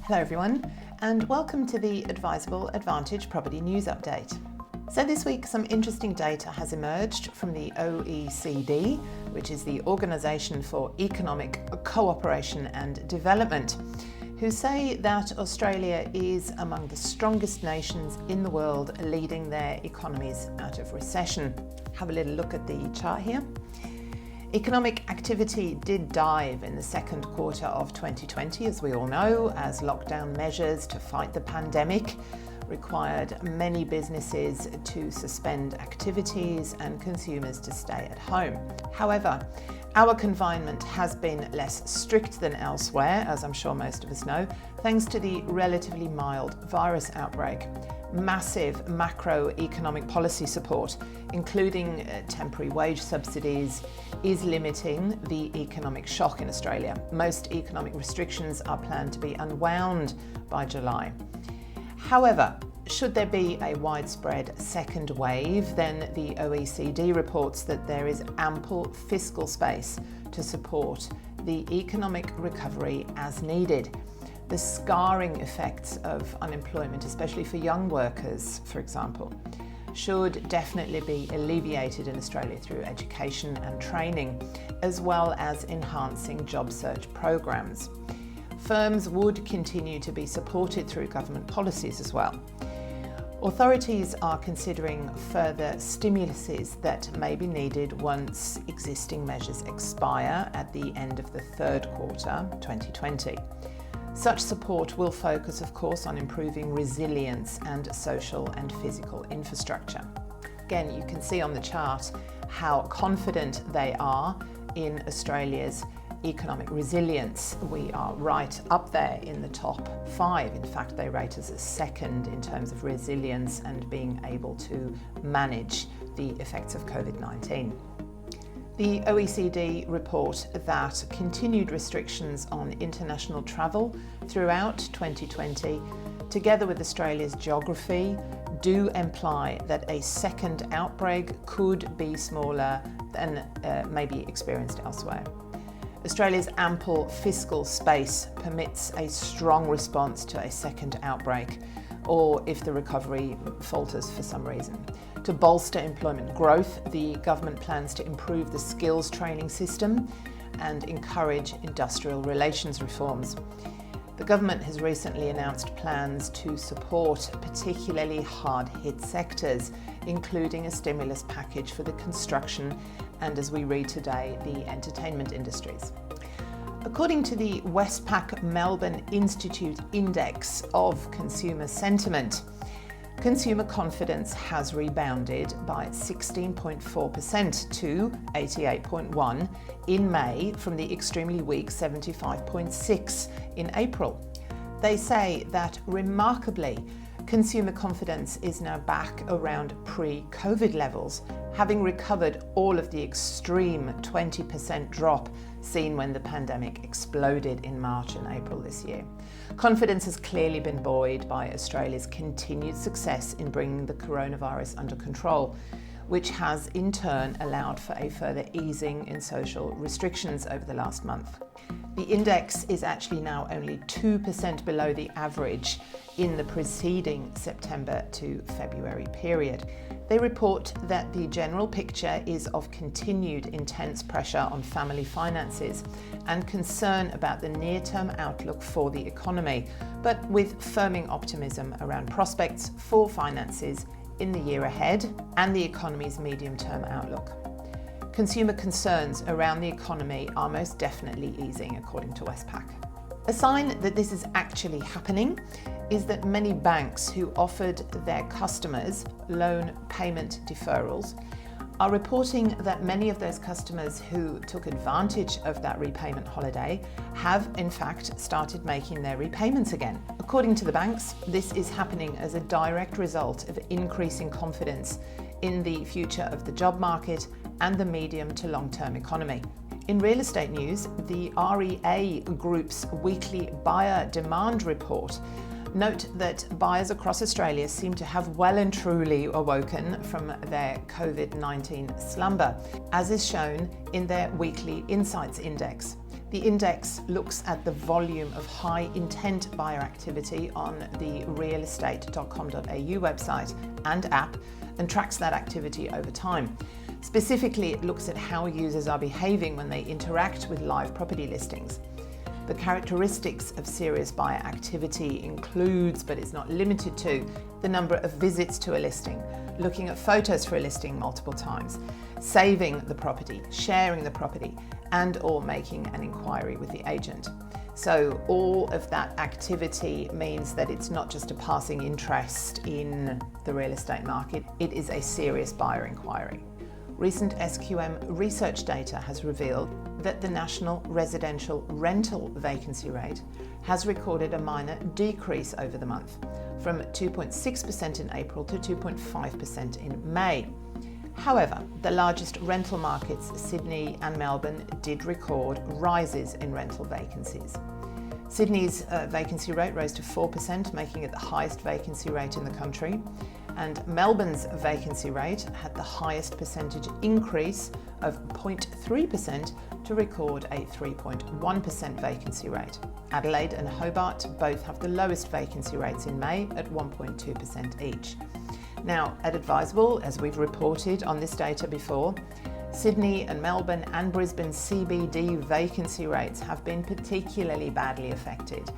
Hello everyone, and welcome to the Advisable Advantage Property News Update. So this week some interesting data has emerged from the OECD, which is the Organisation for Economic Cooperation and Development, who say that Australia is among the strongest nations in the world leading their economies out of recession. Have a little look at the chart here. Economic activity did dive in the second quarter of 2020, as we all know, as lockdown measures to fight the pandemic required many businesses to suspend activities and consumers to stay at home. However, our confinement has been less strict than elsewhere, as I'm sure most of us know, thanks to the relatively mild virus outbreak. Massive macroeconomic policy support, including temporary wage subsidies, is limiting the economic shock in Australia. Most economic restrictions are planned to be unwound by July. However, should there be a widespread second wave, then the OECD reports that there is ample fiscal space to support the economic recovery as needed. The scarring effects of unemployment, especially for young workers, for example, should definitely be alleviated in Australia through education and training, as well as enhancing job search programs. Firms would continue to be supported through government policies as well. Authorities are considering further stimuluses that may be needed once existing measures expire at the end of the third quarter 2020. Such support will focus, of course, on improving resilience and social and physical infrastructure. Again, you can see on the chart how confident they are in Australia's economic resilience. We are right up there in the top 5. In fact, they rate us as second in terms of resilience and being able to manage the effects of COVID-19. The OECD report that continued restrictions on international travel throughout 2020, together with Australia's geography, do imply that a second outbreak could be smaller than maybe experienced elsewhere. Australia's ample fiscal space permits a strong response to a second outbreak, or if the recovery falters for some reason. To bolster employment growth, the government plans to improve the skills training system and encourage industrial relations reforms. The government has recently announced plans to support particularly hard-hit sectors, including a stimulus package for the construction and, as we read today, the entertainment industries. According to the Westpac Melbourne Institute Index of Consumer Sentiment, consumer confidence has rebounded by 16.4% to 88.1 in May from the extremely weak 75.6 in April. They say that remarkably, consumer confidence is now back around pre-COVID levels, having recovered all of the extreme 20% drop seen when the pandemic exploded in March and April this year. Confidence has clearly been buoyed by Australia's continued success in bringing the coronavirus under control, which has in turn allowed for a further easing in social restrictions over the last month. The index is actually now only 2% below the average in the preceding September to February period. They report that the general picture is of continued intense pressure on family finances and concern about the near-term outlook for the economy, but with firming optimism around prospects for finances in the year ahead and the economy's medium-term outlook. Consumer concerns around the economy are most definitely easing, according to Westpac. A sign that this is actually happening is that many banks who offered their customers loan payment deferrals are reporting that many of those customers who took advantage of that repayment holiday have in fact started making their repayments again. According to the banks, this is happening as a direct result of increasing confidence in the future of the job market and the medium to long-term economy. In real estate news, the REA Group's weekly buyer demand report note that buyers across Australia seem to have well and truly awoken from their COVID-19 slumber, as is shown in their weekly Insights Index. The index looks at the volume of high intent buyer activity on the realestate.com.au website and app and tracks that activity over time. Specifically, it looks at how users are behaving when they interact with live property listings. The characteristics of serious buyer activity includes, but is not limited to, the number of visits to a listing, looking at photos for a listing multiple times, saving the property, sharing the property, and/or making an inquiry with the agent. So all of that activity means that it's not just a passing interest in the real estate market, it is a serious buyer inquiry. Recent SQM research data has revealed that the national residential rental vacancy rate has recorded a minor decrease over the month, from 2.6% in April to 2.5% in May. However, the largest rental markets, Sydney and Melbourne, did record rises in rental vacancies. Sydney's vacancy rate rose to 4%, making it the highest vacancy rate in the country. And Melbourne's vacancy rate had the highest percentage increase of 0.3% to record a 3.1% vacancy rate. Adelaide and Hobart both have the lowest vacancy rates in May at 1.2% each. Now, at Advisable, as we've reported on this data before, Sydney and Melbourne and Brisbane CBD vacancy rates have been particularly badly affected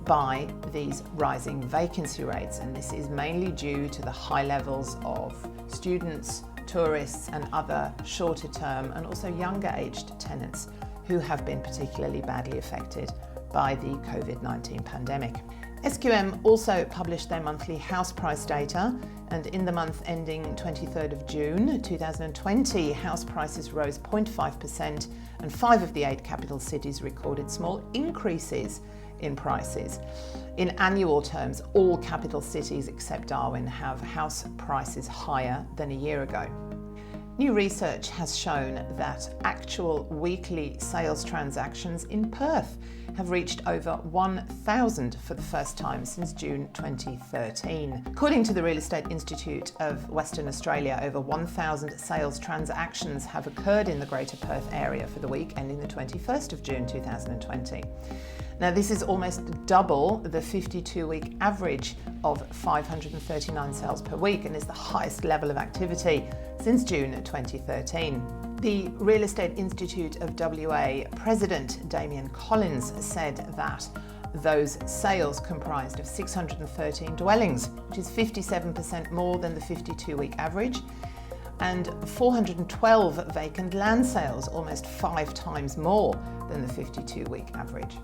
by these rising vacancy rates, and this is mainly due to the high levels of students, tourists and other shorter term and also younger aged tenants who have been particularly badly affected by the COVID-19 pandemic. SQM also published their monthly house price data, and in the month ending 23rd of June 2020, house prices rose 0.5% and 5 of the 8 capital cities recorded small increases in prices. In annual terms, all capital cities except Darwin have house prices higher than a year ago. New research has shown that actual weekly sales transactions in Perth have reached over 1,000 for the first time since June 2013. According to the Real Estate Institute of Western Australia, over 1,000 sales transactions have occurred in the Greater Perth area for the week ending the 21st of June 2020. Now, this is almost double the 52-week average of 539 sales per week and is the highest level of activity since June 2013. The Real Estate Institute of WA President Damien Collins said that those sales comprised of 613 dwellings, which is 57% more than the 52-week average, and 412 vacant land sales, almost 5 times more than the 52-week average.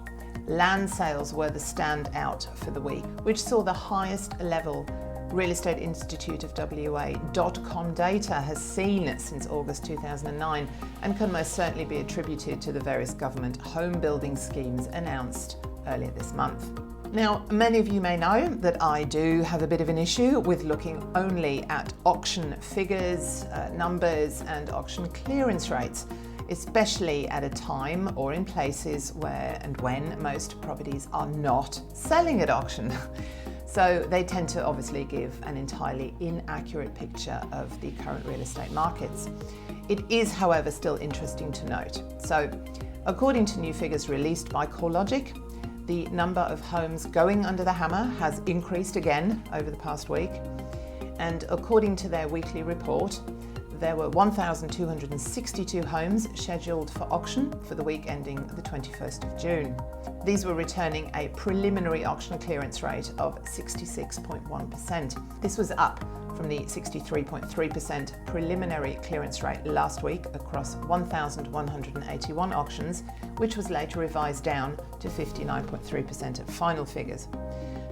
Land sales were the standout for the week, which saw the highest level Real Estate Institute of WA.com data has seen since August 2009 and can most certainly be attributed to the various government home building schemes announced earlier this month. Now, many of you may know that I do have a bit of an issue with looking only at auction figures, numbers and auction clearance rates, especially at a time or in places where and when most properties are not selling at auction. So they tend to obviously give an entirely inaccurate picture of the current real estate markets. It is, however, still interesting to note. So, according to new figures released by CoreLogic, the number of homes going under the hammer has increased again over the past week. And according to their weekly report, there were 1,262 homes scheduled for auction for the week ending the 21st of June. These were returning a preliminary auction clearance rate of 66.1%. This was up from the 63.3% preliminary clearance rate last week across 1,181 auctions, which was later revised down to 59.3% at final figures.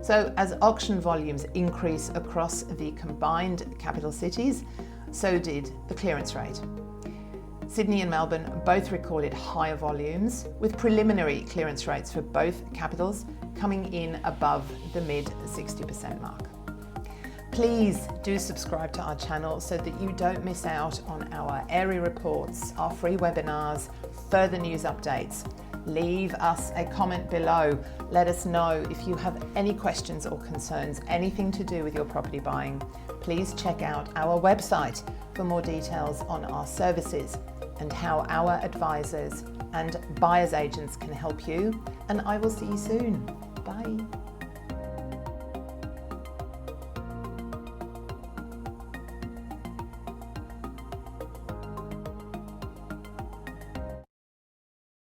So as auction volumes increase across the combined capital cities, so did the clearance rate. Sydney and Melbourne both recorded higher volumes, with preliminary clearance rates for both capitals coming in above the mid 60% mark. Please do subscribe to our channel so that you don't miss out on our area reports, our free webinars, further news updates. Leave us a comment below. Let us know if you have any questions or concerns, anything to do with your property buying. Please check out our website for more details on our services. and how our advisors and buyer's agents can help you. And I will see you soon. Bye.